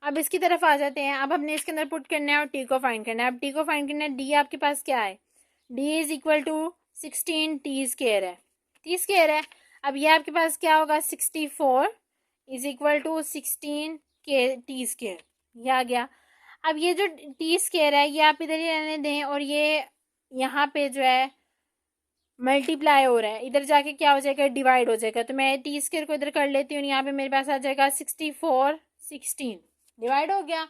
अब इसकी तरफ आ जाते हैं। अब हमने इसके अंदर पुट करना है और टी को फाइंड करना है। अब टी को फाइंड करना है, डी आपके पास क्या है, D is equal to 16 T square है, टी स्क्वायर है। अब ये आपके पास क्या होगा, 64 इज इक्वल टू 16 के टी स्क्वायर, ये आ गया। अब ये जो टी स्क्वायर है ये आप इधर ही रहने दें और ये यहाँ पे जो है मल्टीप्लाई हो रहा है, इधर जाके क्या हो जाएगा, डिवाइड हो जाएगा। तो मैं टी स्क्वायर को इधर कर लेती हूँ, यहाँ पे मेरे पास आ जाएगा 64 16 डिवाइड हो गया।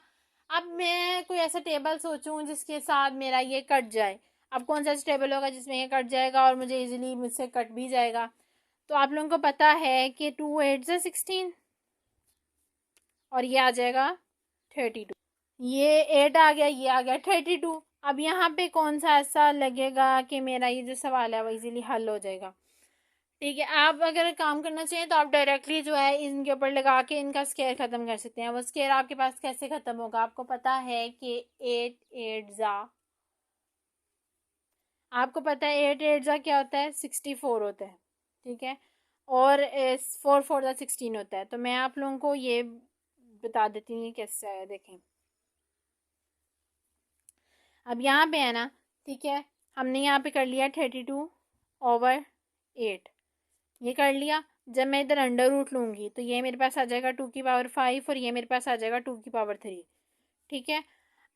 अब मैं कोई ऐसा टेबल सोचूं जिसके साथ मेरा ये कट जाए। अब कौन सा टेबल होगा जिसमें ये कट जाएगा और मुझे इजीली मुझसे कट भी जाएगा। तो आप लोगों को पता है कि 2 8 से 16 और ये आ जाएगा 32, ये 8 आ गया, ये आ गया 32। अब यहाँ पे कौन सा ऐसा लगेगा कि मेरा ये जो सवाल है वो इजीली हल हो जाएगा। ठीक है, आप अगर काम करना चाहिए तो आप डायरेक्टली जो है इनके ऊपर लगा के इनका स्केयर ख़त्म कर सकते हैं। वो स्केयर आपके पास कैसे ख़त्म होगा, आपको पता है कि 8 8 जा, आपको पता है 8 8 जा क्या होता है, 64 होता है। ठीक है, और 4 4 जा 16 होता है। तो मैं आप लोगों को ये बता देती हूँ कैसे आया, देखें। अब यहाँ पे है ना, ठीक है, हमने यहाँ पे कर लिया 32/8, ये कर लिया। जब मैं इधर अंडर रूट लूँगी तो ये मेरे पास आ जाएगा 2 की पावर 5 और ये मेरे पास आ जाएगा 2 की पावर 3। ठीक है,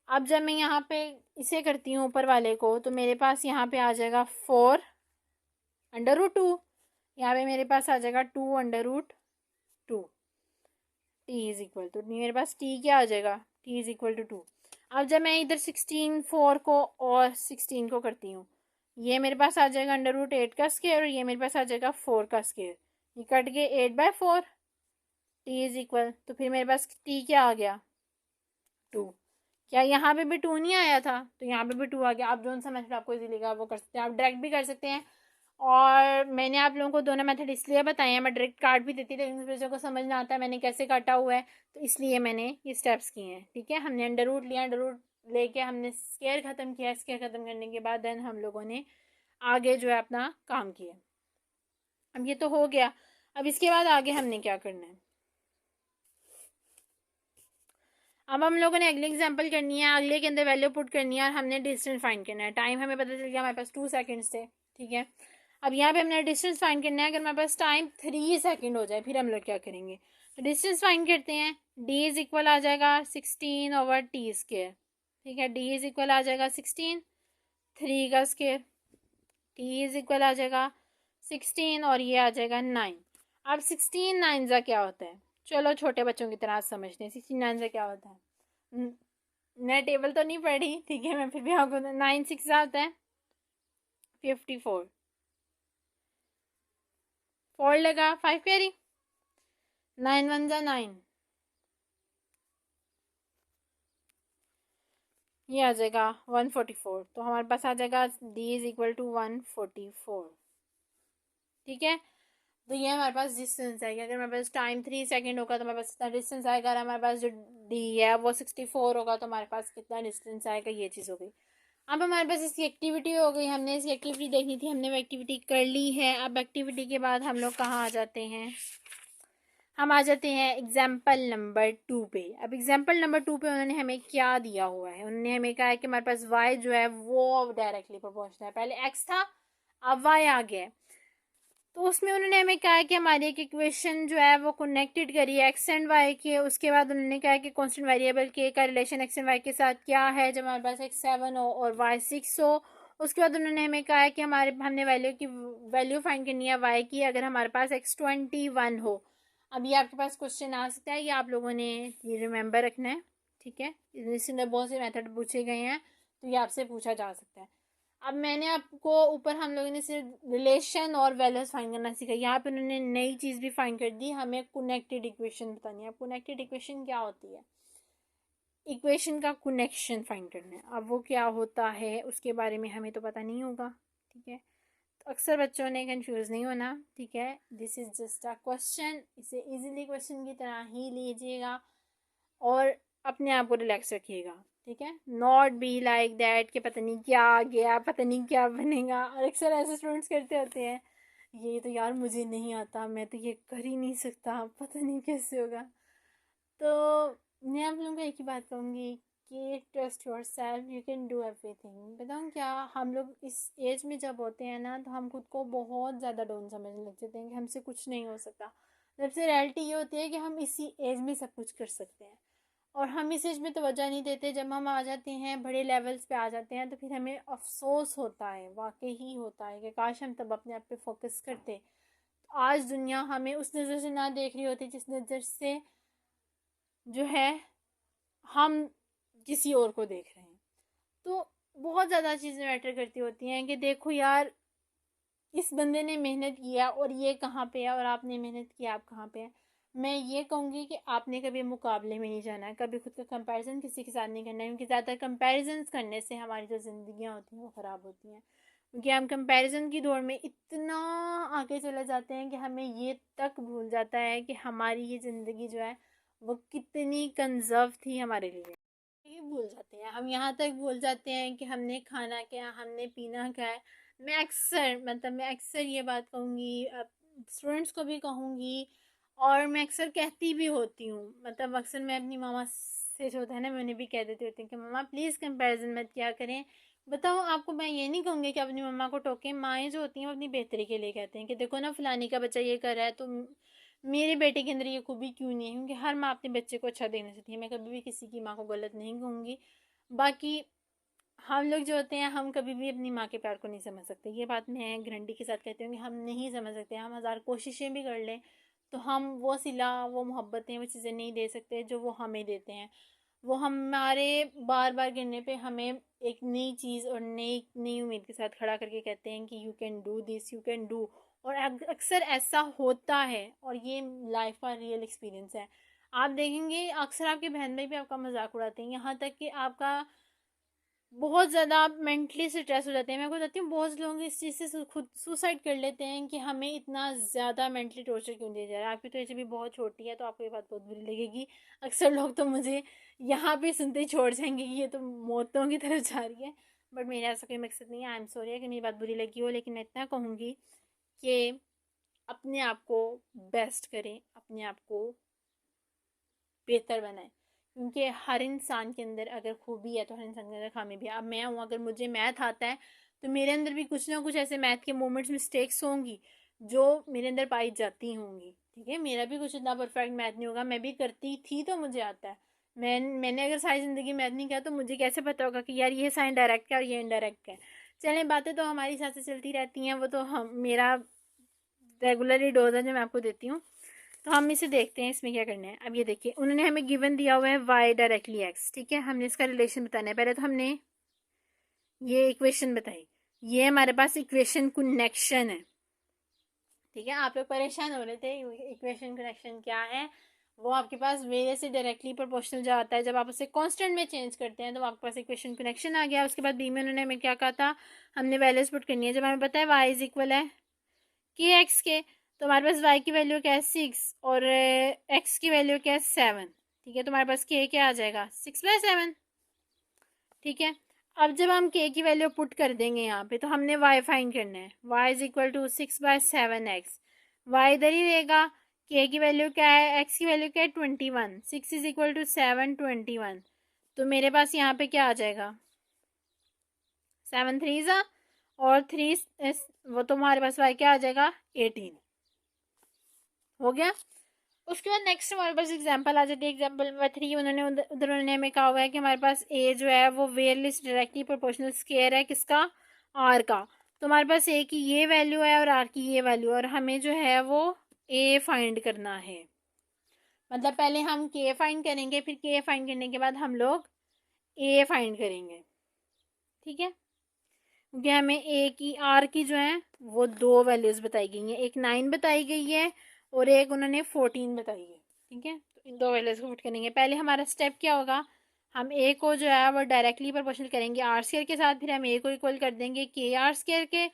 अब जब मैं यहाँ पे इसे करती हूँ ऊपर वाले को तो मेरे पास यहाँ पे आ जाएगा 4/√2, यहाँ पे मेरे पास आ जाएगा 2/√2। टी इज इक्वल टू, मेरे पास टी क्या आ जाएगा, टी इज इक्वल टू 2। अब जब मैं इधर 16 4 को और 16 को करती हूँ, ये मेरे पास आ जाएगा √8 का स्क्वायर और ये मेरे पास आ जाएगा 4 का स्क्वायर, ये कट गए 8/4, टी इज इक्वल, तो फिर मेरे पास टी क्या आ गया, 2। क्या यहाँ पे भी 2 नहीं आया था, तो यहाँ पे भी 2 आ गया। आप जो सा मेथड आपको इजी लगा वो कर सकते हैं, आप डायरेक्ट भी कर सकते हैं। और मैंने आप लोगों को दोनों मेथड इसलिए बताए हैं, मैं डायरेक्ट काट भी देती लेकिन बच्चों को समझ ना आता है मैंने कैसे काटा हुआ है, तो इसलिए मैंने ये स्टेप्स किए हैं। ठीक है, हमने अंडर रूट लिया, अंडर रूट लेके हमने स्केयर ख़त्म किया, स्केयर ख़त्म करने के बाद देन हम लोगों ने आगे जो है अपना काम किया। अब ये तो हो गया, अब इसके बाद आगे हमने क्या करना है, अब हम लोगों ने अगले एग्जांपल करनी है, अगले के अंदर वैल्यू पुट करनी है और हमने डिस्टेंस फाइंड करना है। टाइम हमें पता चल गया, हमारे पास 2 सेकंड्स थे। ठीक है, अब यहाँ पे हमने डिस्टेंस फाइंड करना है। अगर हमारे पास टाइम 3 सेकंड हो जाए फिर हम लोग क्या करेंगे, तो डिस्टेंस फाइंड करते हैं। डी इज इक्वल आ जाएगा 16/t²। ठीक है, डी इज इक्वल आ जाएगा 16, 3 का स्क्वायर, टी इज इक्वल आ जाएगा 16 और ये आ जाएगा 9। अब 16 9 का क्या होता है, चलो छोटे बच्चों की तरह समझते हैं 16 9 का क्या होता है। मैं टेबल तो नहीं पढ़ी, ठीक है, मैं फिर भी आपको 9 6 होता है 54, 4 लगा 5 प्यारी, 9 1 जा 9, ये आ जाएगा 144। तो हमारे पास आ जाएगा डी इज इक्वल टू 144। ठीक है, तो ये हमारे पास डिस्टेंस है कि अगर हमारे पास टाइम 3 सेकंड होगा तो हमारे पास कितना डिस्टेंस आएगा, और हमारे पास जो डी है वो 64 होगा तो हमारे पास कितना डिस्टेंस आएगा, ये चीज़ हो गई। अब हमारे पास इसकी एक्टिविटी हो गई, हमने इसकी एक्टिविटी देखनी थी, हमने वो एक्टिविटी कर ली है। अब एक्टिविटी के बाद हम लोग कहाँ आ जाते हैं, हम आ जाते हैं एग्जाम्पल नंबर 2 पे। अब एग्जाम्पल नंबर 2 पे उन्होंने हमें क्या दिया हुआ है, उन्होंने हमें कहा है कि हमारे पास y जो है वो डायरेक्टली प्रोपोर्शनल है, पहले x था अब y आ गया। तो उसमें उन्होंने हमें कहा है कि हमारी एक इक्वेशन जो है वो कनेक्टेड करी है एक्स एंड वाई के। उसके बाद उन्होंने कहा है कि कांस्टेंट वेरिएबल के का रिलेशन एक्स एंड वाई के साथ क्या है जब हमारे पास एक्स 7 हो और वाई 6 हो। उसके बाद उन्होंने हमें कहा है कि हमने वैल्यू फाइंड करनी है वाई की अगर हमारे पास एक्स 21 हो। अब ये आपके पास क्वेश्चन आ सकता है, ये आप लोगों ने ये रिमेंबर रखना है। ठीक है, इसके अंदर बहुत से मेथड पूछे गए हैं तो ये आपसे पूछा जा सकता है। अब मैंने आपको ऊपर हम लोगों ने सिर्फ रिलेशन और वैल्यूज फाइंड करना सीखा, यहाँ पे उन्होंने नई चीज़ भी फाइंड कर दी, हमें कनेक्टेड इक्वेशन बतानी है। कनेक्टेड इक्वेशन क्या होती है, इक्वेशन का कनेक्शन फाइंड करना है। अब वो क्या होता है उसके बारे में हमें तो पता नहीं होगा। ठीक है, तो अक्सर बच्चों ने कंफ्यूज नहीं होना। ठीक है, this is just a question, इसे इजीली क्वेश्चन की तरह ही लीजिएगा और अपने आप को रिलैक्स रखिएगा। ठीक है, नॉट बी लाइक दैट कि पता नहीं क्या आ गया, पता नहीं क्या बनेगा। और अक्सर ऐसे स्टूडेंट्स करते होते हैं, ये तो यार मुझे नहीं आता, मैं तो ये कर ही नहीं सकता, पता नहीं कैसे होगा। तो मैं आप लोगों को एक ही बात कहूँगी कि trust your self, you can do everything. बताऊँ क्या, हम लोग इस एज में जब होते हैं ना, तो हम खुद को बहुत ज़्यादा डाउन समझने लग जाते हैं कि हमसे कुछ नहीं हो सकता। जबसे रियलिटी ये होती है कि हम इसी एज में सब कुछ कर सकते हैं, और हम इस एज में तवज्जो नहीं देते। जब हम आ जाते हैं बड़े लेवल्स पे आ जाते हैं, तो फिर हमें अफसोस होता है, वाकई ही होता है कि काश हम तब अपने आप पे फोकस करते। तो आज दुनिया हमें उस नज़र से ना देख रही होती जिस नज़र से जो है हम किसी और को देख रहे हैं। तो बहुत ज़्यादा चीज़ें मैटर करती होती हैं कि देखो यार, इस बंदे ने मेहनत किया और ये कहाँ पे है, और आपने मेहनत किया, आप कहाँ पे हैं। मैं ये कहूँगी कि आपने कभी मुकाबले में नहीं जाना है, कभी खुद का कंपैरिजन किसी के साथ नहीं करना है, क्योंकि ज़्यादा कंपैरिजन करने से हमारी जो ज़िंदगियाँ होती हैं वो ख़राब होती हैं। क्योंकि हम कंपैरिजन की दौड़ में इतना आगे चले जाते हैं कि हमें ये तक भूल जाता है कि हमारी ये ज़िंदगी जो है वो कितनी कंजर्व थी हमारे लिए। ये भूल जाते हैं हम, यहाँ तक भूल जाते हैं कि हमने खाना क्या, हमने पीना क्या है। मैं अक्सर ये बात कहूँगी, स्टूडेंट्स को भी कहूँगी, और मैं अक्सर कहती भी होती हूँ। मतलब अक्सर मैं अपनी मामा से जो होता है ना, मैं उन्हें भी कह देती होती हूँ कि मम्मा प्लीज़ कंपैरिजन मत किया करें। बताओ, आपको मैं ये नहीं कहूँगी कि अपनी मम्मा को टोकें। माएँ जो होती हैं वो अपनी बेहतरी के लिए कहते हैं कि देखो ना, फलानी का बच्चा ये कर रहा है, तो मेरे बेटे के अंदर ये खूबी क्यों नहीं है। क्योंकि हर माँ अपने बच्चे को अच्छा देना चाहती है, मैं कभी भी किसी की माँ को गलत नहीं कहूँगी। बाकी हम लोग जो होते हैं, हम कभी भी अपनी माँ के प्यार को नहीं समझ सकते। ये बात मैं गारंटी के साथ कहती हूँ कि हम नहीं समझ सकते। हम हज़ार कोशिशें भी कर लें तो हम वो सिला, वो मोहब्बतें, वो चीज़ें नहीं दे सकते जो वो हमें देते हैं। वो हमारे बार बार गिरने पे हमें एक नई चीज़ और नई नई उम्मीद के साथ खड़ा करके कहते हैं कि you can do this, you can do. और अक्सर ऐसा होता है, और ये लाइफ का रियल एक्सपीरियंस है। आप देखेंगे अक्सर आपके बहन भाई भी आपका मजाक उड़ाते हैं, यहाँ तक कि आपका बहुत ज़्यादा आप मेंटली स्ट्रेस हो जाते हैं। मैं आपको बताती हूँ, बहुत से लोग इस चीज़ से खुद सुसाइड कर लेते हैं कि हमें इतना ज़्यादा मेंटली टॉर्चर क्यों दिया जा रहा है। आपकी तो एज भी बहुत छोटी है, तो आपको ये बात बहुत बुरी लगेगी। अक्सर लोग तो मुझे यहाँ पे सुनते ही छोड़ जाएंगे कि ये तो मौतों की तरफ जा रही है। बट मेरा ऐसा कोई मकसद नहीं है। आई एम सॉरी कि मेरी बात बुरी लगी हो, लेकिन मैं इतना कहूँगी कि अपने आप को बेस्ट करें, अपने आप को बेहतर बनाएं। क्योंकि हर इंसान के अंदर अगर खूबी है तो हर इंसान के अंदर खामी भी है। अब मैं हूँ, अगर मुझे मैथ आता है तो मेरे अंदर भी कुछ ना कुछ ऐसे मैथ के मोमेंट्स, मिस्टेक्स होंगी जो मेरे अंदर पाई जाती होंगी। ठीक है, मेरा भी कुछ इतना परफेक्ट मैथ नहीं होगा, मैं भी करती थी तो मुझे आता है। मैंने अगर सारी ज़िंदगी मैथ नहीं किया तो मुझे कैसे पता होगा कि यार ये साइन डायरेक्ट है और ये इनडायरेक्ट है। चलें, बातें तो हमारी साथ से चलती रहती हैं, वो तो हम मेरा रेगुलरली डोज है जो मैं आपको देती हूँ। तो हम इसे देखते हैं इसमें क्या करना है। अब ये देखिए, उन्होंने हमें गिवन दिया हुआ है y डायरेक्टली x। ठीक है, हमने इसका रिलेशन बताना है। पहले तो हमने ये इक्वेशन बताई, ये हमारे पास इक्वेशन कनेक्शन है। ठीक है, आप लोग परेशान हो रहे थे इक्वेशन कनेक्शन क्या है। वो आपके पास वेरियस से डायरेक्टली प्रोपोर्शनल जो आता है, जब आप उसे कांस्टेंट में चेंज करते हैं तो आपके पास इक्वेशन कनेक्शन आ गया। उसके बाद बी में उन्होंने हमें क्या कहा था, हमने वैल्यूज पुट करनी है। जब हमें पता है y इज इक्वल है के एक्स के, तो हमारे पास y की वैल्यू क्या है 6, और x की वैल्यू क्या है 7। ठीक है, तो हमारे पास k क्या आ जाएगा 6/7। ठीक है, अब जब हम k की वैल्यू पुट कर देंगे यहाँ पे, तो हमने y फाइंड करना है। y is equal to 6/7x, y इधर ही रहेगा। k की वैल्यू क्या है, x की वैल्यू क्या है 21, 6 इज इक्वल टू 7, 21। तो मेरे पास यहाँ पे क्या आ जाएगा 7 3 ज़ा, और 3 वो तो हमारे पास y क्या आ जाएगा 18। हो गया। उसके बाद नेक्स्ट हमारे पास एग्जांपल आ जाती है। एग्जांपल नंबर 3, उन्होंने उधर उन्होंने हमें कहा हुआ है कि हमारे पास ए जो है वो वेयरलेस डायरेक्टली प्रोपोर्शनल स्केयर है, किसका, आर का। तो हमारे पास ए की ये वैल्यू है और आर की ये वैल्यू, और हमें जो है वो ए फाइंड करना है। मतलब पहले हम के फाइंड करेंगे, फिर के फाइंड करने के बाद हम लोग ए फाइंड करेंगे। ठीक है, क्योंकि हमें ए की आर की जो है वो दो वैल्यूज बताई गई हैं, एक 9 बताई गई है और एक उन्होंने 14 बताई है। ठीक है, तो इन दो वैल्यूज को पुट करेंगे। पहले हमारा स्टेप क्या होगा, हम ए को जो है वो डायरेक्टली प्रोपोर्शनल करेंगे आर स्क्वायर के साथ, फिर हम ए को इक्वल कर देंगे के आर स्क्वायर के।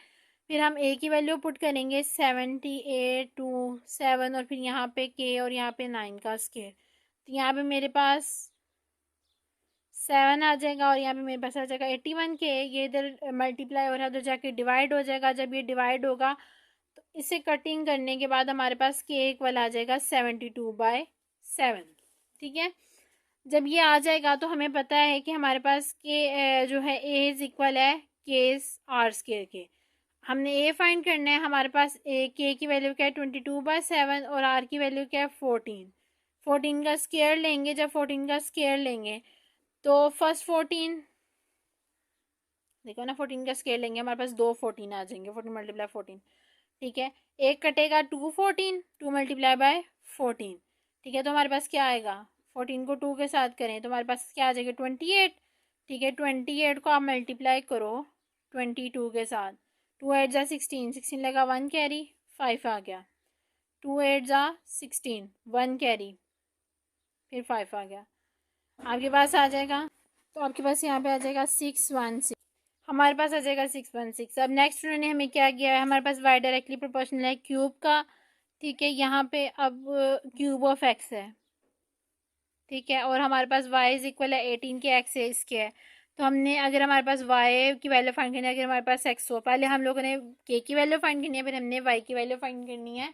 फिर हम ए की वैल्यू पुट करेंगे 78 टू 7, और फिर यहाँ पे के और यहाँ पे 9 का स्क्वायर। तो यहाँ पे मेरे पास 7 आ जाएगा, और यहाँ पे मेरे पास आ जाएगा 81 के। ये इधर मल्टीप्लाई हो रहा है, उधर जाके डिवाइड हो जाएगा। जब ये डिवाइड होगा तो इसे कटिंग करने के बाद हमारे पास के इक्वल आ जाएगा 72/7। ठीक है, जब ये आ जाएगा तो हमें पता है कि हमारे पास के जो है ए इज इक्वल है के आर स्केयर के। हमने ए फाइंड करना है, हमारे पास ए के की वैल्यू क्या है 22/7 और आर की वैल्यू क्या है 14। 14 का स्केयर लेंगे, जब 14 का स्केयर लेंगे तो फर्स्ट 14 देखो ना, 14 का स्केयर लेंगे हमारे पास 2 14 आ जाएंगे, 14 मल्टीप्लाई 14, ठीक है। एक कटेगा 2 14, 2 मल्टीप्लाई बाय 14, ठीक है। तो हमारे पास क्या आएगा, 14 को 2 के साथ करें तो हमारे पास क्या आ जाएगा 28, ठीक है। 28 को आप मल्टीप्लाई करो 22 के साथ, 2 8 जा 16, 16 लगा 1 कैरी 5 आ गया, 2 8 जा 16 1 कैरी फिर 5 आ गया, आपके पास आ जाएगा। तो आपके पास यहाँ पे आ जाएगा 616, हमारे पास आ जाएगा 616। अब नेक्स्ट उन्होंने हमें क्या किया है, हमारे पास y डायरेक्टली प्रोपोर्शनल है क्यूब का, ठीक है। यहाँ पे अब क्यूब ऑफ x है, ठीक है, और हमारे पास y इज इक्वल है 18 के x है इसके है। तो हमने अगर हमारे पास y की वैल्यू फाइंड करनी है, अगर हमारे पास x हो, पहले हम लोगों ने k की वैल्यू फाइंड करनी है, फिर हमने y की वैल्यू फाइंड करनी है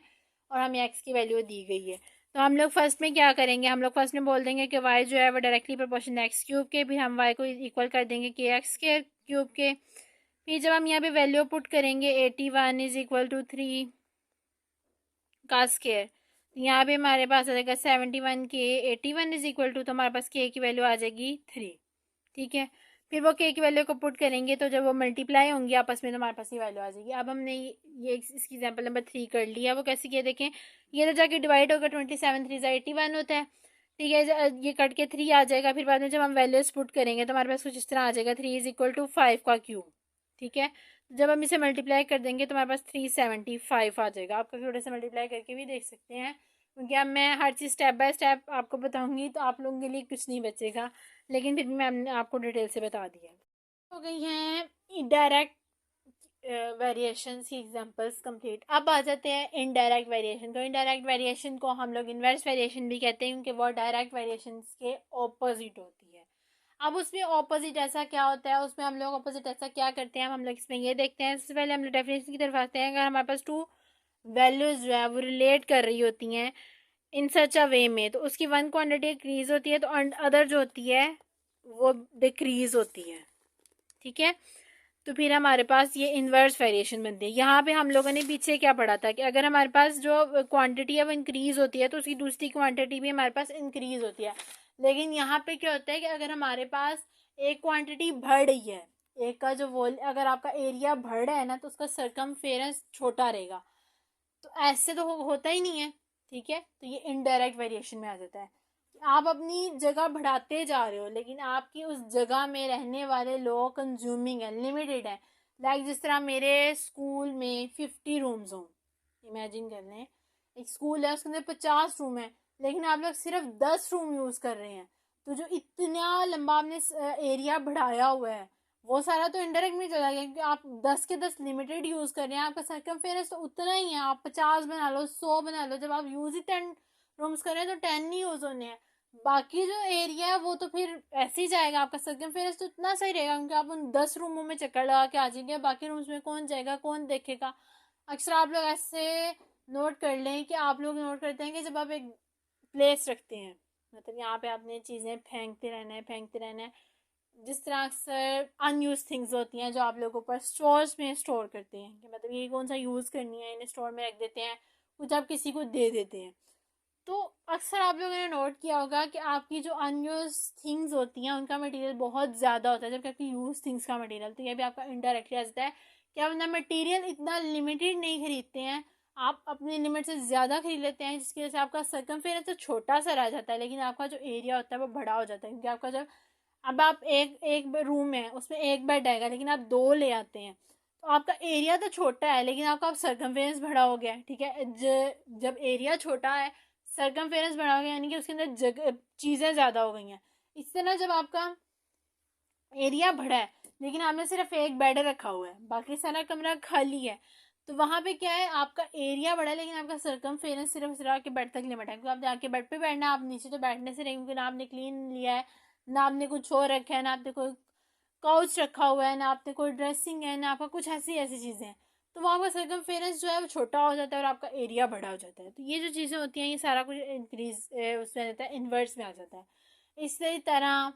और हमें x की वैल्यू दी गई है। तो हम लोग फर्स्ट में क्या करेंगे, हम लोग फर्स्ट में बोल देंगे कि y जो है वो डायरेक्टली प्रोपोर्शनल है x क्यूब के, फिर हम y को इक्वल कर देंगे के x के क्यूब के। फिर जब हम यहाँ पे वैल्यू पुट करेंगे 81 इज इक्वल टू 3 का स्केयर, यहाँ पे हमारे पास आ जाएगा 71 के 81 इज इक्वल टू, तो हमारे पास के की वैल्यू आ जाएगी 3, ठीक है। फिर वो के की वैल्यू को पुट करेंगे तो जब वो मल्टीप्लाई होंगे आपस में तो हमारे पास ये वैल्यू आ जाएगी। अब हमने ये इसकी एग्जाम्पल नंबर 3 कर लिया, वो कैसे किया देखें, ये तो जाके डिवाइड होगा 27 3 81 होता है, ठीक है। ये कट के 3 आ जाएगा, फिर बाद में जब हम वैल्यूज पुट करेंगे तो हमारे पास कुछ इस तरह आ जाएगा 3 इज इक्वल टू 5 का क्यूब, ठीक है। जब हम इसे मल्टीप्लाई कर देंगे तो हमारे पास 375 आ जाएगा। आप थोड़े से मल्टीप्लाई करके भी देख सकते हैं, क्योंकि अब मैं हर चीज़ स्टेप बाय स्टेप आपको बताऊंगी तो आप लोगों के लिए कुछ नहीं बचेगा, लेकिन फिर भी मैंने आपको डिटेल से बता दिया। हो गई हैं डायरेक्ट वेरिएशन की एग्जांपल्स कंप्लीट। अब आ जाते हैं इनडायरेक्ट वेरिएशन। तो इनडायरेक्ट वेरिएशन को हम लोग इन्वर्स वेरिएशन भी कहते हैं, क्योंकि वो डायरेक्ट वेरिएशन के ऑपोजिट होती है। अब उसमें ऑपोजिट ऐसा क्या होता है, उसमें हम लोग ऑपोजिट ऐसा क्या करते हैं, हम लोग इसमें ये देखते हैं। सबसे पहले हम लोग डेफिनेशन की तरफ आते हैं। अगर हमारे पास टू वैल्यूज जो है वो रिलेट कर रही होती हैं इन सच अ वे में, तो उसकी वन क्वांटिटी इंक्रीज होती है तो अदर जो होती है वो डिक्रीज होती है, ठीक है। तो फिर हमारे पास ये इन्वर्स वेरिएशन बनती है। यहाँ पे हम लोगों ने पीछे क्या पढ़ा था कि अगर हमारे पास जो क्वांटिटी है वो इंक्रीज होती है तो उसकी दूसरी क्वांटिटी भी हमारे पास इंक्रीज होती है। लेकिन यहाँ पे क्या होता है कि अगर हमारे पास एक क्वांटिटी बढ़ रही है, एक का जो वॉल अगर आपका एरिया बढ़ रहा है ना तो उसका सरकमफेरेंस छोटा रहेगा, तो ऐसे तो होता ही नहीं है, ठीक है। तो ये इनडायरेक्ट वेरिएशन में आ जाता है। आप अपनी जगह बढ़ाते जा रहे हो लेकिन आपकी उस जगह में रहने वाले लोग कंज्यूमिंग है, लिमिटेड है। लाइक जिस तरह मेरे स्कूल में 50 रूम्स हों, इमेजिन कर लें एक स्कूल है उसके अंदर 50 रूम है, लेकिन आप लोग सिर्फ 10 रूम यूज़ कर रहे हैं। तो जो इतना लंबा आपने एरिया बढ़ाया हुआ है वो सारा तो इनडायरेक्ट में चला गया, क्योंकि आप 10 के 10 लिमिटेड यूज़ कर रहे हैं। आपका सरकमफेरेंस तो उतना ही है, आप 50 बना लो 100 बना लो, जब आप यूज़ ही 10 रूम्स कर रहे हैं तो 10 नहीं यूज़ होने हैं। बाकी जो एरिया है वो तो फिर ऐसे ही जाएगा, आपका सरकमफेरेंस तो इतना सही रहेगा क्योंकि आप उन 10 रूमों में चक्कर लगा के आ जाएंगे। बाकी रूम्स में कौन जाएगा, कौन देखेगा। अक्सर आप लोग ऐसे नोट कर लें कि आप लोग नोट करते हैं कि जब आप एक प्लेस रखते हैं, मतलब यहाँ पे आपने चीज़ें फेंकते रहना है फेंकते रहना है, जिस तरह अक्सर अनयूज थिंग्स होती हैं जो आप लोगों पर स्टोर्स में स्टोर करते हैं कि मतलब ये कौन सा यूज़ करनी है, इन्हें स्टोर में रख देते हैं, कुछ आप किसी को दे देते हैं। तो अक्सर आप लोगों ने नोट किया होगा कि आपकी जो अनयूज थिंग्स होती हैं उनका मटेरियल बहुत ज़्यादा होता है, जबकि आपकी यूज थिंग्स का मटेरियल, तो ये भी आपका इनडायरेक्टली आ जाता है कि आप अपना मटेरियल इतना लिमिटेड नहीं खरीदते हैं, आप अपनी लिमिट से ज़्यादा खरीद लेते हैं, जिसकी वजह से आपका सरकमफेरेंस तो छोटा सा रह जाता है लेकिन आपका जो एरिया होता है वो बड़ा हो जाता है। क्योंकि आपका जब अब आप एक एक रूम है उसमें एक बेड आएगा लेकिन आप दो ले आते हैं, तो आपका एरिया तो छोटा है लेकिन आपका अब सरकमफेरेंस बड़ा हो गया है, ठीक है। जब एरिया छोटा है सरकमफेरेंस बड़ा हो गया यानी कि उसके अंदर जगह चीज़ें ज़्यादा हो गई हैं। इस तरह जब आपका एरिया बढ़ा है लेकिन आपने सिर्फ एक बेड रखा हुआ है, बाकी सारा कमरा खाली है, तो वहाँ पे क्या है, आपका एरिया बढ़ा है लेकिन आपका सरकमफेरेंस सिर्फ सिर्फ आपके बेड तक लिमिट है। क्योंकि आप जाके बेड पे बैठना, आप नीचे तो बैठने से रहेंगे क्योंकि ना आपने क्लीन लिया है, ना आपने कुछ और रखा है, ना आपने कोई काउच रखा हुआ है, ना आपने कोई ड्रेसिंग है, ना आपका कुछ ऐसी ऐसी चीज़ें हैं। तो वहाँ का सरकमफेरेंस जो है वो छोटा हो जाता है और आपका एरिया बड़ा हो जाता है। तो ये जो चीज़ें होती हैं ये सारा कुछ इंक्रीज उसमें आ जाता है, इन्वर्स में आ जाता है। इसी तरह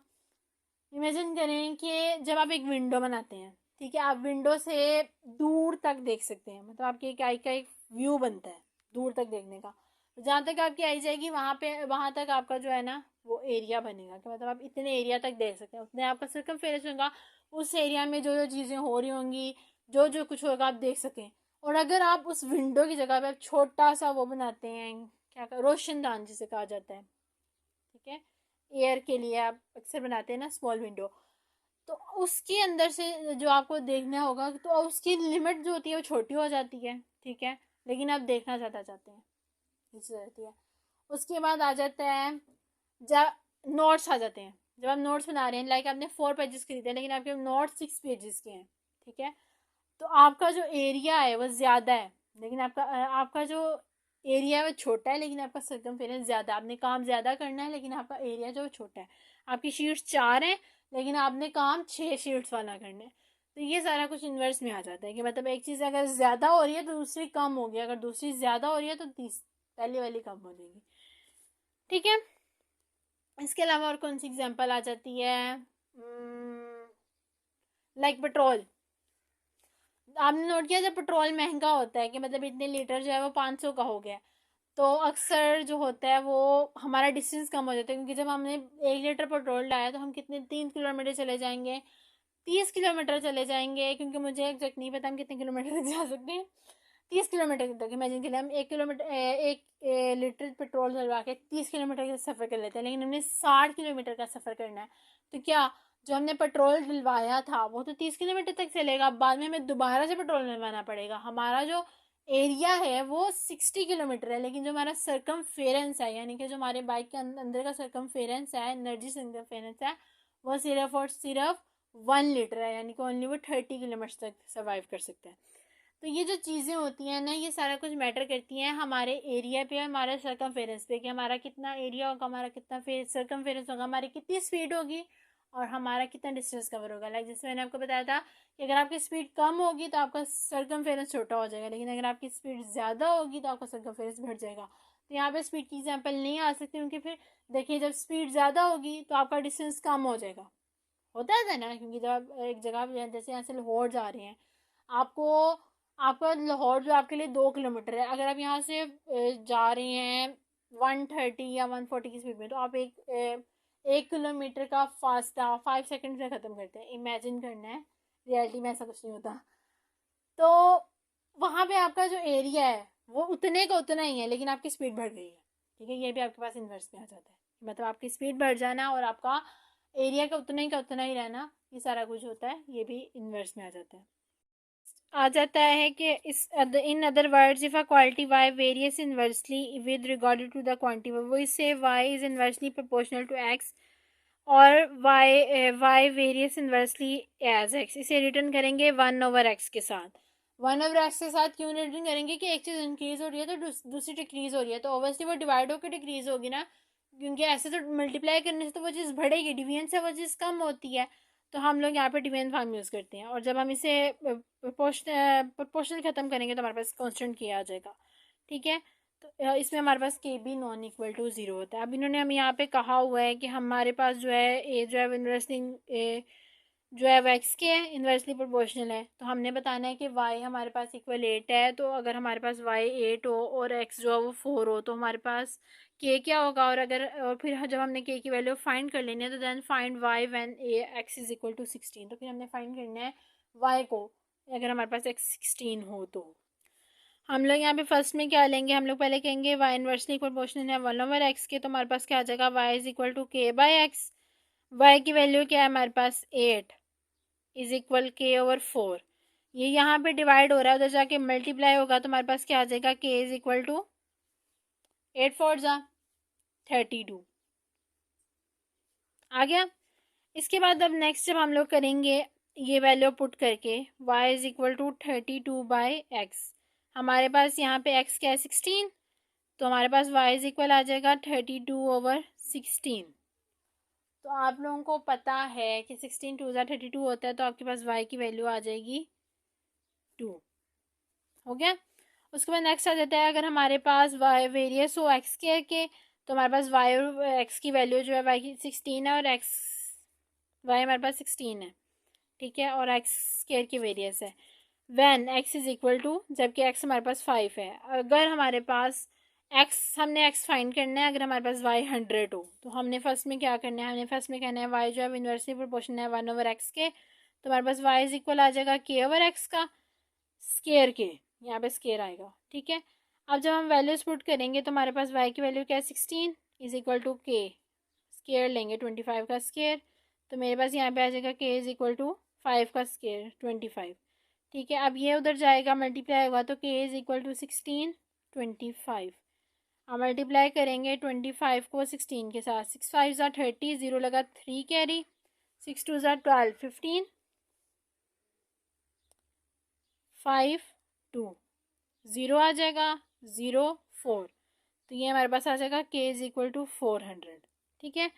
इमेजिन करें कि जब आप एक विंडो बनाते हैं, ठीक है, आप विंडो से दूर तक देख सकते हैं, मतलब आपकी एक आई का एक व्यू बनता है दूर तक देखने का। जहाँ तक आपकी आई जाएगी वहाँ तक आपका जो है ना वो एरिया बनेगा, कि मतलब आप इतने एरिया तक देख सकते हैं, उतने आपका सर्कमफेरेंस होगा। उस एरिया में जो जो चीज़ें हो रही होंगी, जो जो कुछ होगा आप देख सकें। और अगर आप उस विंडो की जगह पे आप छोटा सा वो बनाते हैं, क्या रोशनदान जिसे कहा जाता है, ठीक है, एयर के लिए आप अक्सर बनाते हैं ना स्मॉल विंडो, तो उसके अंदर से जो आपको देखना होगा तो उसकी लिमिट जो होती है वो छोटी हो जाती है, ठीक है, लेकिन आप देखना ज़्यादा चाहते हैं, ये रहती है। उसके बाद आ जाता है जब नोट्स आ जाते हैं, जब आप नोट्स बना रहे हैं, लाइक आपने 4 पेजेस खरीदे लेकिन आपके नोट्स 6 पेजेस के हैं, ठीक है, तो आपका जो एरिया है वो ज़्यादा है, लेकिन आपका जो एरिया है वो छोटा है, लेकिन आपका सर्कमफेरेंस ज़्यादा है। आपने काम ज़्यादा करना है लेकिन आपका एरिया जो छोटा है। आपकी शीट्स 4 हैं लेकिन आपने काम 6 शीट्स वाला करना है। तो ये सारा कुछ इन्वर्स में आ जाता है कि मतलब एक चीज़ अगर ज़्यादा हो रही है तो दूसरी कम होगी, अगर दूसरी ज़्यादा हो रही है तो पहली वाली कम हो जाएगी, ठीक है। इसके अलावा और कौन सी एग्जांपल आ जाती है, लाइक पेट्रोल। आपने नोट किया जब पेट्रोल महंगा होता है कि मतलब इतने लीटर जो है वो 500 का हो गया, तो अक्सर जो होता है वो हमारा डिस्टेंस कम हो जाता है, क्योंकि जब हमने 1 लीटर पेट्रोल डाला तो हम कितने 3 किलोमीटर चले जाएंगे, 30 किलोमीटर चले जाएंगे, क्योंकि मुझे एग्जैक्ट नहीं पता हम कितने किलोमीटर तक जा सकते हैं। 30 किलोमीटर तक इमेजिन के लिए हम 1 किलोमीटर एक लीटर पेट्रोल डलवा के 30 किलोमीटर का सफ़र कर लेते हैं, लेकिन हमने 60 किलोमीटर का सफ़र करना है। तो क्या जो हमने पेट्रोल डलवाया था वो तो 30 किलोमीटर तक चलेगा, बाद में हमें दोबारा से पेट्रोल डलवाना पड़ेगा। हमारा जो एरिया है वो 60 किलोमीटर है, लेकिन जो हमारा सर्कमफेरेंस है, यानी कि जो हमारे बाइक के अंदर का सर्कमफेरेंस है, एनर्जी सर्कमफेरेंस है, वो सिर्फ और सिर्फ 1 लीटर है, यानी कि ओनली वो 30 किलोमीटर तक सर्वाइव कर सकते हैं। तो ये जो चीज़ें होती हैं ना, ये सारा कुछ मैटर करती हैं हमारे एरिया पे, हमारे सर्कमफेरेंस पे, कि हमारा कितना एरिया होगा, हमारा कितना सर्कमफेरेंस होगा, हमारी कितनी स्पीड होगी और हमारा कितना डिस्टेंस कवर होगा। लाइक जैसे मैंने आपको बताया था कि अगर आपकी स्पीड कम होगी तो आपका सर्कमफेरेंस छोटा हो जाएगा, लेकिन अगर आपकी स्पीड ज़्यादा होगी तो आपका सर्कमफेरेंस बढ़ जाएगा। तो यहाँ पे स्पीड की एग्जाम्पल नहीं आ सकती, क्योंकि फिर देखिए जब स्पीड ज़्यादा होगी तो आपका डिस्टेंस कम हो जाएगा, होता है ना, क्योंकि जब आप एक जगह जैसे यहाँ से लाहौर जा रहे हैं, आपको आपका लाहौर जो आपके लिए 2 किलोमीटर है, अगर आप यहाँ से जा रहे हैं 130 या 140 की स्पीड में, तो आप 1 किलोमीटर का फासला 5 सेकंड में ख़त्म करते हैं। इमेजिन करना है, रियलिटी में ऐसा कुछ नहीं होता। तो वहाँ पे आपका जो एरिया है वो उतने का उतना ही है, लेकिन आपकी स्पीड बढ़ गई है, ठीक है, ये भी आपके पास इन्वर्स में आ जाता है, मतलब आपकी स्पीड बढ़ जाना और आपका एरिया का उतना ही रहना, ये सारा कुछ होता है, ये भी इन्वर्स में आ जाता है। आ जाता है कि इस in other words if a quality y varies inversely with regard to the quantity, वो इससे y is inversely proportional to x और y varies inversely as x, इसे रिटर्न करेंगे 1/x के साथ। 1/x के साथ क्यों रिटर्न करेंगे कि एक चीज़ इंक्रीज हो रही है तो दूसरी डिक्रीज हो रही है, तो ऑब्वियसली वो डिवाइड होकर डिक्रीज होगी ना, क्योंकि ऐसे तो मल्टीप्लाई करने से तो वो चीज़ बढ़ेगी, डिवीजन से वो चीज़ कम होती है। तो हम लोग यहाँ पे डिवीजन फॉर्म यूज़ करते हैं, और जब हम इसे प्रोपोर्शनल ख़त्म करेंगे तो हमारे पास कांस्टेंट किया आ जाएगा, ठीक है। तो इसमें हमारे पास के बी नॉन इक्वल टू 0 होता है। अब इन्होंने हम यहाँ पे कहा हुआ है कि हमारे पास जो है ए जो है इन्वर्सली जो है वो एक्स के है, इन्वर्सली प्रोपोर्शनल है, तो हमने बताना है कि वाई हमारे पास इक्वल 8 है, तो अगर हमारे पास वाई 8 हो और एक्स जो है वो 4 हो तो हमारे पास के क्या होगा, और फिर जब हमने के की वैल्यू फाइंड कर लेनी है तो then find Y when X is equal to 16, तो फिर हमने फाइंड करना है वाई को अगर हमारे पास एक्स 16 हो। तो हम लोग यहाँ पे फर्स्ट में क्या लेंगे, हम लोग पहले कहेंगे वाई इन्वर्सली प्रोपोर्शनल है 1/x के, तो हमारे पास क्या आ जाएगा वाई इज इक्वल टू के बाई एक्स। वाई की वैल्यू क्या है हमारे पास 8 इज इक्वल k/4, ये यहाँ पे डिवाइड हो रहा है, उधर जाके मल्टीप्लाई होगा तो हमारे पास क्या आ जाएगा k इज इक्वल टू 8×4 = 32 आ गया। इसके बाद अब नेक्स्ट जब हम लोग करेंगे ये वैल्यू पुट करके y is equal to 32/x, हमारे पास यहाँ पे x क्या है 16, तो हमारे पास y इज इक्वल आ जाएगा 32/16। तो आप लोगों को पता है कि 16 2 32 होता है, तो आपके पास y की वैल्यू आ जाएगी 2, हो गया। उसके बाद नेक्स्ट आ जाता है अगर हमारे पास y वेरियस हो x के तो हमारे पास वाई और एक्स की वैल्यू जो है वाई की 16 है और एक्स वाई हमारे पास 16 है, ठीक है, और एक्स स्क्वायर की वेरियस है। When X is equal to, जबकि एक्स हमारे पास 5 है, अगर हमारे पास एक्स, हमने एक्स फाइंड करना है अगर हमारे पास वाई 100 हो, तो हमने फर्स्ट में क्या करना है, हमने फर्स्ट में कहना है वाई जो है इन्वर्सली प्रोपोर्शनल है 1/x के, तो हमारे पास वाई इज इक्वल आ जाएगा k/x का स्केयर के, यहाँ पे स्केयर आएगा, ठीक है। अब जब हम वैल्यूज पुट करेंगे तो हमारे पास y की वैल्यू क्या है 16 is equal to k, square लेंगे 25 का स्केयर, तो मेरे पास यहाँ पे आ जाएगा k इज इक्वल टू 5 का स्केयर 25, ठीक है। अब ये उधर जाएगा मल्टीप्लाई होगा तो k इज इक्वल टू 16 25, अब मल्टीप्लाई करेंगे 25 को 16 के साथ, 6 5 ज़ा 30, ज़ीरो लगा 3 कैरी, 6 2 ज़ा 12 15 5 2 ज़ीरो आ जाएगा 0 4, तो ये हमारे पास आ जाएगा k इज इक्वल टू 400, ठीक है।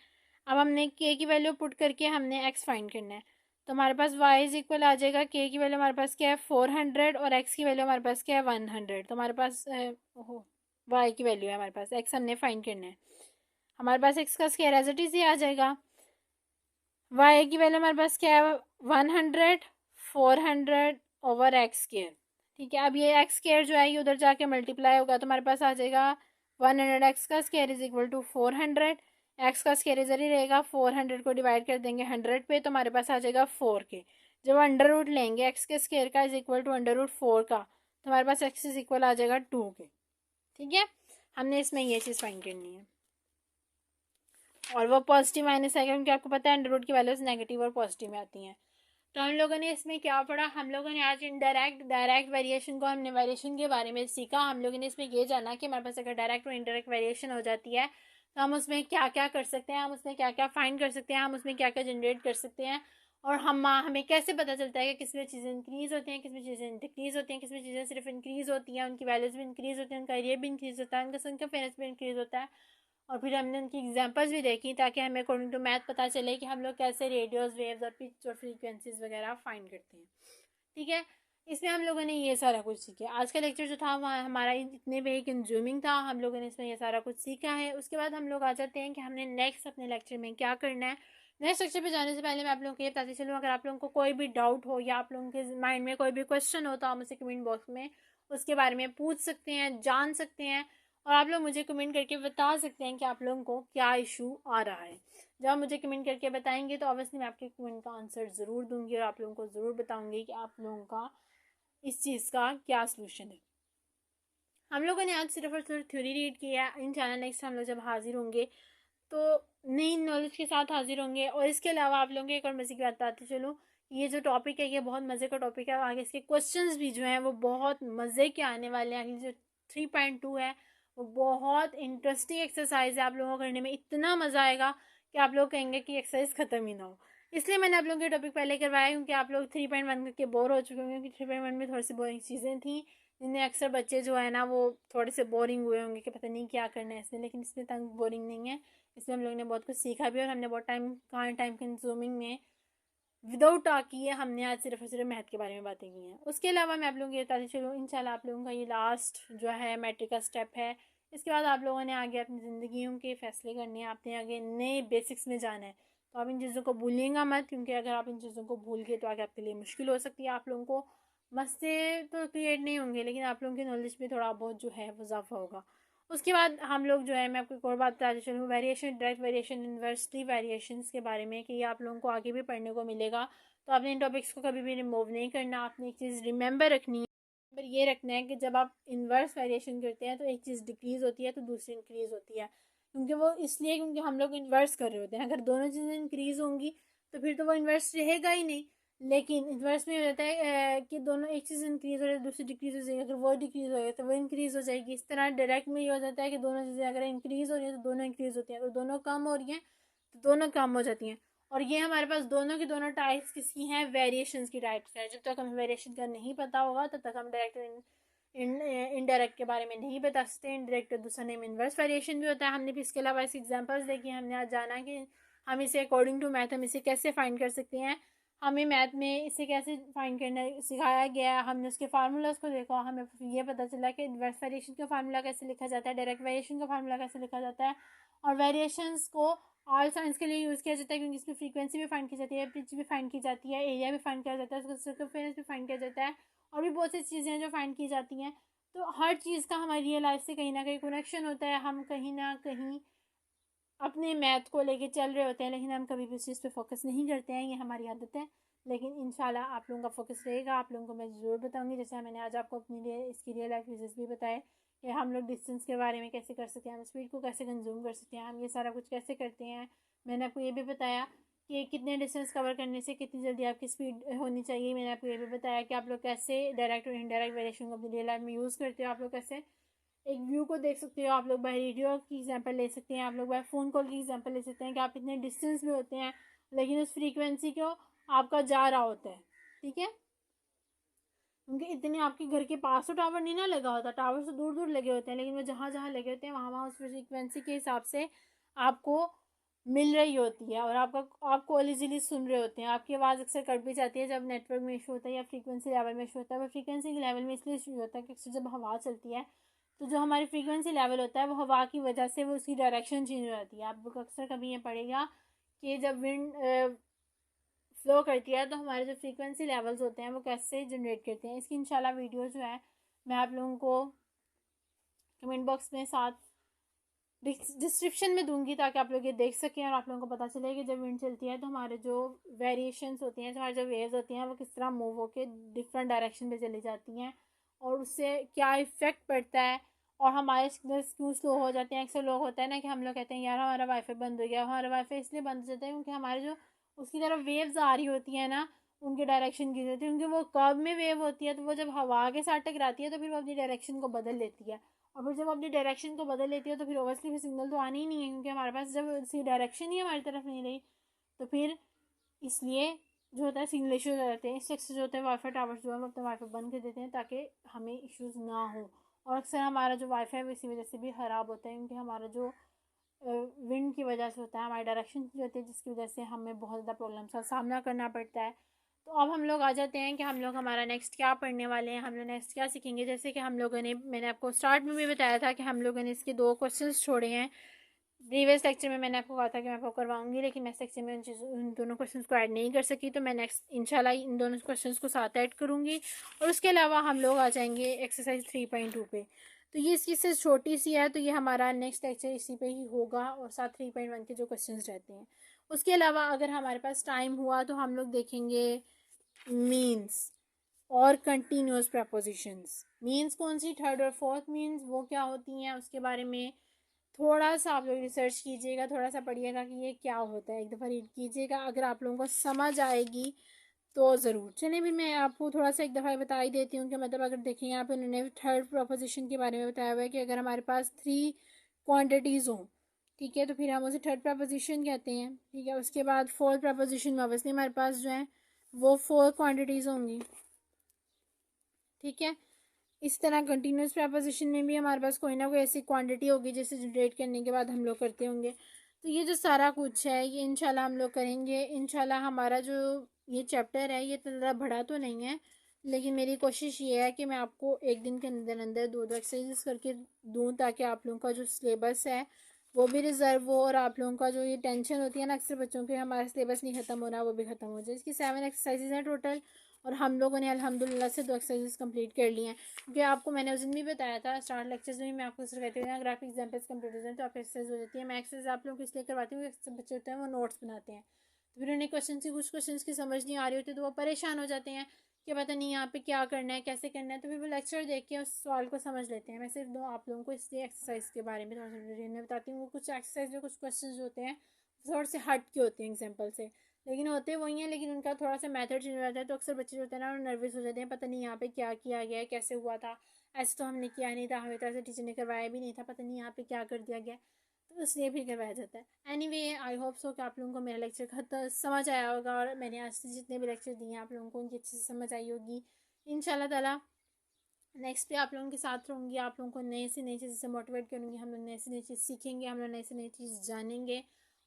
अब हमने k की वैल्यू पुट करके हमने x फाइंड करना है, तो हमारे पास y इज इक्वल आ जाएगा k की वैल्यू हमारे पास क्या है 400 और x की वैल्यू हमारे पास क्या है 100, तो हमारे पास y की वैल्यू है हमारे पास, x हमने फाइंड करना है, हमारे पास x का स्क्वायर एज इट इज ही आ जाएगा, y की वैल्यू हमारे पास क्या है 100 400 ओवर एक्स स्क्वायर, ठीक है। अब ये एक्स स्क्वायर जो है ये उधर जाके मल्टीप्लाई होगा तो हमारे पास आ जाएगा 100 एक्स का square is equal to 400, x का स्क्वायर इधर ही रहेगा, 400 को डिवाइड कर देंगे 100 पे तो हमारे पास आ जाएगा 4 के, जब अंडर रूट लेंगे एक्स के स्क्वायर का is equal to under root 4 का, तो हमारे पास एक्स इज इक्वल आ जाएगा 2 के, ठीक है। हमने इसमें ये चीज़ फाइंड करनी है, और वो पॉजिटिव माइनस है क्योंकि आपको पता है अंडर रूट की वैल्यूज नेगेटिव और पॉजिटिव में आती हैं। तो हम लोगों ने इसमें क्या पढ़ा, हम लोगों ने आज इनडायरेक्ट डायरेक्ट वेरिएशन को, हमने वेरिएशन के बारे में सीखा। हम लोगों ने इसमें ये जाना कि हमारे पास अगर डायरेक्ट और इनडायरेक्ट वेरिएशन हो जाती है तो हम उसमें क्या क्या कर सकते हैं, हम उसमें क्या क्या फाइंड कर सकते हैं, हम उसमें क्या क्या जनरेट कर सकते हैं, और हमें कैसे पता चलता है कि किस में चीज़ें इंक्रीज़ होती हैं, किस में चीज़ें डिक्रीज़ होती हैं, किस में चीज़ें सिर्फ इंक्रीज़ होती हैं, उनकी वैल्यूज़ भी इंक्रीज़ होती हैं, उनका एरिया भी इंक्रीज़ होता है, उनका सर्कमफेरेंस भी इंक्रीज़ होता है, और फिर हमने उनकी एग्जांपल्स भी देखी ताकि हमें अकॉर्डिंग टू मैथ पता चले कि हम लोग कैसे रेडियोस वेव्स और पिच और फ्रीक्वेंसीज वगैरह फाइंड करते हैं, ठीक है। इसमें हम लोगों ने ये सारा कुछ सीखा। आज का लेक्चर जो था वह हमारा इतने पे कंज्यूमिंग था, हम लोगों ने इसमें ये सारा कुछ सीखा है। उसके बाद हम लोग आ जाते हैं कि हमने नेक्स्ट अपने लेक्चर में क्या करना है। नेक्स्ट लेक्चर पे जाने से पहले मैं आप लोगों को ये बताती चलूँ, अगर आप लोगों को कोई भी डाउट हो या आप लोगों के माइंड में कोई भी क्वेश्चन हो तो आप मुझसे कमेंट बॉक्स में उसके बारे में पूछ सकते हैं, जान सकते हैं, और आप लोग मुझे कमेंट करके बता सकते हैं कि आप लोगों को क्या इशू आ रहा है। जब आप मुझे कमेंट करके बताएंगे तो ऑब्वियसली मैं आपके कमेंट का आंसर ज़रूर दूंगी और आप लोगों को ज़रूर बताऊंगी कि आप लोगों का इस चीज़ का क्या सोल्यूशन है। हम लोगों ने आज सिर्फ और सिर्फ थ्योरी रीड किया है। इंशाल्लाह नेक्स्ट हम लोग जब हाजिर होंगे तो नई नॉलेज के साथ हाजिर होंगे। और इसके अलावा आप लोगों को एक और मज़े की बात बताते चलूँ, ये जो टॉपिक है ये बहुत मज़े का टॉपिक है, आगे इसके क्वेश्चंस भी जो हैं वो बहुत मज़े के आने वाले हैं। जो 3.2 है वो बहुत इंटरेस्टिंग एक्सरसाइज है, आप लोगों को करने में इतना मज़ा आएगा कि आप लोग कहेंगे कि एक्सरसाइज ख़त्म ही ना हो। इसलिए मैंने आप लोगों के टॉपिक पहले करवाया क्योंकि आप लोग 3.1 करके बोर हो चुके होंगे, क्योंकि 3.1 में थोड़ी सी बोरिंग चीज़ें थी जिनमें अक्सर बच्चे जो है ना वो थोड़े से बोरिंग हुए होंगे कि पता नहीं क्या करना है इसमें, लेकिन इसमें तंग बोरिंग नहीं है। इसमें हम लोगों ने बहुत कुछ सीखा भी और हमने बहुत टाइम कंज्यूमिंग में विदाउट टॉक किए हमने आज सिर्फ और सिर्फ मैथ के बारे में बातें की हैं। उसके अलावा मैं आप लोगों को ये बताती चलूँ, इंशाल्लाह आप लोगों का ये लास्ट जो है मैट्रिक का स्टेप है। इसके बाद आप लोगों ने आगे अपनी ज़िंदगियों के फैसले करने हैं, आपने आगे नए बेसिक्स में जाना है। तो आप इन चीज़ों को भूलिएगा मत, क्योंकि अगर आप इन चीज़ों को भूल गए तो आगे आपके लिए मुश्किल हो सकती है। आप लोगों को मसले तो क्रिएट नहीं होंगे, लेकिन आप लोगों की नॉलेज में थोड़ा बहुत जो है वो इजाफा होगा। उसके बाद हम लोग जो है, मैं आपको एक और बात बताते चलूँ, variation, direct variation, inversely variations के बारे में, कि ये आप लोगों को आगे भी पढ़ने को मिलेगा। तो आपने इन टॉपिक्स को कभी भी रिमूव नहीं करना। आपने एक चीज़ रिमेंबर रखनी है, पर ये रखना है कि जब आप इन्वर्स वेरिएशन करते हैं तो एक चीज़ डिक्रीज़ होती है तो दूसरी इंक्रीज़ होती है, क्योंकि वो इसलिए क्योंकि हम लोग इन्वर्स कर रहे होते हैं। अगर दोनों चीज़ें इंक्रीज़ होंगी तो फिर तो वो इन्वर्स रहेगा ही नहीं। लेकिन इन्वर्स में हो जाता है कि दोनों, एक चीज़ इंक्रीज़ हो रही है दूसरी डिक्रीज़ हो जाएगी, अगर वो डिक्रीज़ हो गई तो वो इंक्रीज़ हो जाएगी। इस तरह डायरेक्ट में ये हो जाता है कि दोनों चीज़ें अगर इंक्रीज़ हो रही है तो दोनों इंक्रीज़ होती हैं, तो दोनों कम हो रही हैं तो दोनों कम हो जाती हैं। और ये हमारे पास दोनों की दोनों टाइप्स किसकी हैं, वेरिएशंस की टाइप्स हैं। जब तक हमें वेरिएशन का नहीं पता होगा तब तक हम डायरेक्ट इनडायरेक्ट के बारे में नहीं बता सकते। इनडायरेक्ट दूसरा नेम इन्वर्स वेरिएशन भी होता है। हमने भी इसके अलावा ऐसी एग्जांपल्स देखी, हमने आज जाना कि हम इसे अकॉर्डिंग टू मैथ हम इसे कैसे फाइंड कर सकते हैं। हमें मैथ में इसे कैसे फाइंड करना सिखाया गया है, हमने उसके फार्मूलाज को देखा, हमें ये पता चला कि इन्वर्स वेरिएशन का फार्मूला कैसे लिखा जाता है, डायरेक्ट वेरिएशन का फार्मूला कैसे लिखा जाता है, और वेरिएशंस को ऑल साइंस के लिए यूज़ किया जाता है क्योंकि इसकी फ्रीक्वेंसी भी फाइंड की जाती है, पिच भी फाइंड की जाती है, एरिया भी फाइंड किया जाता है, उसका सर्कमफेरेंस भी फाइंड किया जाता है, और भी बहुत सी चीज़ें हैं जो फाइंड की जाती हैं। तो हर चीज़ का हमारी रियल लाइफ से कहीं ना कहीं कनेक्शन होता है। हम कहीं ना कहीं अपने मैथ को लेके चल रहे होते हैं लेकिन हम कभी भी उस चीज़ पे फोकस नहीं करते हैं, ये हमारी आदत है। लेकिन इंशाल्लाह आप लोगों का फोकस रहेगा, आप लोगों को मैं ज़रूर बताऊंगी। जैसे मैंने आज आपको अपनी लिए इसकी रियल लाइफ यूजेस भी बताए कि हम लोग डिस्टेंस के बारे में कैसे कर सकते हैं, हम स्पीड को कैसे कंज्यूम कर सकते हैं, हम ये सारा कुछ कैसे करते हैं। मैंने आपको ये भी बताया कि कितने डिस्टेंस कवर करने से कितनी जल्दी आपकी स्पीड होनी चाहिए। मैंने आपको ये भी बताया कि आप लोग कैसे डायरेक्ट और इनडायरेक्ट वेरिएशन को अपनी रियल लाइफ में यूज़ करते हो, आप लोग कैसे एक व्यू को देख सकते हो, आप लोग बाय रेडियो की एग्जांपल ले सकते हैं, आप लोग बाय फ़ोन कॉल की एग्जांपल ले सकते हैं कि आप इतने डिस्टेंस में होते हैं लेकिन उस फ्रीक्वेंसी को आपका जा रहा होता है। ठीक है, क्योंकि इतने आपके घर के पास तो टावर नहीं ना लगा होता, टावर तो दूर दूर लगे होते हैं, लेकिन वो जहाँ जहाँ लगे होते हैं वहाँ वहाँ उस फ्रीक्वेंसी के हिसाब से आपको मिल रही होती है और आप कॉल इजीली सुन रहे होते हैं। आपकी आवाज़ अक्सर कट भी जाती है जब नेटवर्क में इशू होता है या फ्रीक्वेंसी लेवल में इशू होता है। वो फ्रीक्वेंसी के लेवल में इसलिए इशू होता है कि अक्सर जब हवा चलती है तो जो हमारी फ्रीक्वेंसी लेवल होता है वो हवा की वजह से वो उसकी डायरेक्शन चेंज हो जाती है। आप अक्सर कभी ये पड़ेगा कि जब विंड फ्लो करती है तो हमारे जो फ्रीक्वेंसी लेवल्स होते हैं वो कैसे जनरेट करते हैं। इसकी इंशाल्लाह वीडियो जो है मैं आप लोगों को कमेंट बॉक्स में साथ डिस्क्रिप्शन में दूंगी ताकि आप लोग ये देख सकें और आप लोगों को पता चले कि जब विंड चलती है तो हमारे जो वेरिएशंस होती हैं, हमारे जो वेव्स होती हैं वो किस तरह मूव होकर डिफरेंट डायरेक्शन में चली जाती हैं और उससे क्या इफ़ेक्ट पड़ता है और हमारे सिग्नल्स क्यों स्लो हो जाते हैं। अक्सर लोग होता है ना कि हम लोग कहते हैं यार हमारा वाईफाई बंद हो गया, हमारा वाईफाई इसलिए बंद हो जाता है क्योंकि हमारे जो उसकी तरफ वेव्स आ रही होती हैं ना उनके डायरेक्शन की होती है, क्योंकि वो कर्व में वेव होती है तो वो जब हवा के साथ टकराती है तो फिर वो अपनी डायरेक्शन को बदल लेती है और फिर जब अपनी डायरेक्शन को बदल लेती है तो फिर ओवरसली फिर सिग्नल तो आनी ही नहीं है क्योंकि हमारे पास जब उसकी डायरेक्शन ही हमारी तरफ नहीं रही तो फिर इसलिए जो होता है सिग्नल इशूज हो जाते हैं। इस वजह से जो होता है वाईफाई टावर्स जो है वो अपना वाईफाई बंद कर देते हैं ताकि हमें इश्यूज़ ना हो। और अक्सर हमारा जो वाईफाई है इसी वजह से भी ख़राब होता है क्योंकि हमारा जो विंड की वजह से होता है, हमारी डायरेक्शन की होती है जिसकी वजह से हमें बहुत ज़्यादा प्रॉब्लम्स का सामना करना पड़ता है। तो अब हम लोग आ जाते हैं कि हम लोग हमारा नेक्स्ट क्या पढ़ने वाले हैं, हम लोग नेक्स्ट क्या सीखेंगे। जैसे कि हम लोगों ने मैंने आपको स्टार्ट में भी बताया था कि हम लोगों ने इसके 2 क्वेश्चंस छोड़े हैं। प्रीवियस लेक्चर में मैंने आपको कहा था कि मैं आपको करवाऊंगी लेकिन नेक्स्ट लेक्चर में उन दोनों क्वेश्चंस को ऐड नहीं कर सकी, तो मैं नेक्स्ट इंशाल्लाह इन दोनों क्वेश्चंस को साथ ऐड करूँगी। और उसके अलावा हम लोग आ जाएंगे एक्सरसाइज 3.2 पे। तो ये इसकी से छोटी सी है तो ये हमारा नेक्स्ट लेक्चर इसी पे ही होगा और साथ 3.1 के जो क्वेश्चंस रहते हैं। उसके अलावा अगर हमारे पास टाइम हुआ तो हम लोग देखेंगे मीन्स और कंटिन्यूस प्रपोजिशंस। मीन्स कौन सी, थर्ड और फोर्थ मीन्स वो क्या होती हैं उसके बारे में थोड़ा सा आप लोग रिसर्च कीजिएगा, थोड़ा सा पढ़िएगा कि ये क्या होता है, एक दफ़ा रीड कीजिएगा। अगर आप लोगों को समझ आएगी तो ज़रूर चलिए भी मैं आपको थोड़ा सा एक दफ़ा बता ही देती हूँ कि मतलब अगर देखें यहाँ पे उन्होंने थर्ड प्रोपोजिशन के बारे में बताया हुआ है कि अगर हमारे पास 3 क्वांटिटीज़ हों, ठीक है, तो फिर हम उसे थर्ड प्रपोजिशन कहते हैं। ठीक है, उसके बाद फोर्थ प्रपोजिशन में ऑब्वियसली हमारे पास जो है वो 4 क्वांटिटीज़ होंगी। ठीक है, इस तरह कंटिन्यूस प्रपोजिशन में भी हमारे पास कोई ना कोई ऐसी क्वांटिटी होगी जिसे जनरेट करने के बाद हम लोग करते होंगे। तो ये जो सारा कुछ है ये इंशाल्लाह हम लोग करेंगे। इंशाल्लाह हमारा जो ये चैप्टर है ये इतना ज़्यादा बड़ा तो नहीं है लेकिन मेरी कोशिश ये है कि मैं आपको एक दिन के अंदर अंदर 2 एक्सरसाइजेस करके दूँ ताकि आप लोगों का जो सिलेबस है वो भी रिजर्व हो और आप लोगों का जो ये टेंशन होती है ना अक्सर बच्चों के हमारा सिलेबस नहीं ख़त्म हो रहा वो भी ख़त्म हो जाए। इसकी 7 एक्सरसाइजेज हैं टोटल और हम लोगों ने अल्हम्दुलिल्लाह से 2 एक्सरसाइजेस कंप्लीट कर लिए हैं क्योंकि आपको मैंने उस दिन भी बताया था स्टार्ट लेक्चर्स में मैं आपको सिर्फ कहती हूँ अगर आप एग्जाम्पल्स कंप्लीट हो जाए तो आप एक्सरसाइज हो जाती है। मैं एक्सरसाइज आप लोगों को इसलिए करवाती हूँ कि बच्चे होते हैं वो नोट्स बनाते हैं तो फिर उन्हें कुछ क्वेश्चन की समझ नहीं आ रही होती तो वो परेशान हो जाते हैं कि पता नहीं यहाँ पे क्या करना है कैसे करना है, तो फिर वो लेक्चर देख के उस सवाल को समझ लेते हैं। मैं सिर्फ दो आप लोगों को इसलिए एक्सरसाइज के बारे में थोड़ा सा डिटेल में बताती हूँ। कुछ एक्सरसाइज में कुछ क्वेश्चन होते हैं थोड़े से हट के होते हैं एग्जाम्पल से, लेकिन होते वही हैं लेकिन उनका थोड़ा सा मेथड चेंज हो जाता है तो अक्सर बच्चे जो होते हैं ना नर्वस हो जाते हैं, पता नहीं यहाँ पे क्या किया गया है, कैसे हुआ था, ऐसे तो हमने किया नहीं था, हमें तो ऐसे टीचर ने करवाया भी नहीं था, पता नहीं यहाँ पे क्या कर दिया गया, तो इसलिए भी करवाया जाता है। एनीवे आई होप सो कि आप लोगों को मेरा लेक्चर खत्म समझ आया होगा और मैंने आज से जितने भी लेक्चर दिए हैं आप लोगों को उनकी अच्छे से समझ आई होगी। इंशाल्लाह ताला नेक्स्ट पे आप लोगों के साथ रहूँगी, आप लोगों को नए से नई चीज़ से मोटिवेट करूँगी, हम लोग नए से नई चीज़ सीखेंगे, हम लोग नई से नई चीज़ जानेंगे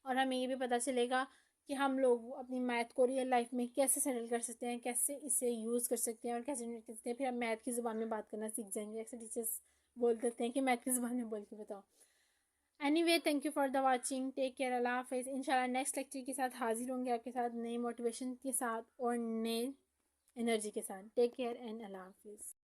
और हमें ये भी पता चलेगा कि हम लोग अपनी मैथ को रियल लाइफ में कैसे सेटल कर सकते हैं, कैसे इसे यूज़ कर सकते हैं और कैसे नहीं कर सकते हैं। फिर हम मैथ की ज़ुबान में बात करना सीख जाएंगे। ऐसे टीचर्स बोल देते हैं कि मैथ की ज़ुबान में बोल के बताओ। Anyway, thank you for the watching. Take care. अल्लाह हाफिज़। इंशाल्लाह नेक्स्ट लेक्चर के साथ हाजिर होंगे आपके साथ, नए मोटिवेशन के साथ और नए एनर्जी के साथ। टेक केयर एंड अल्लाह हाफिज़।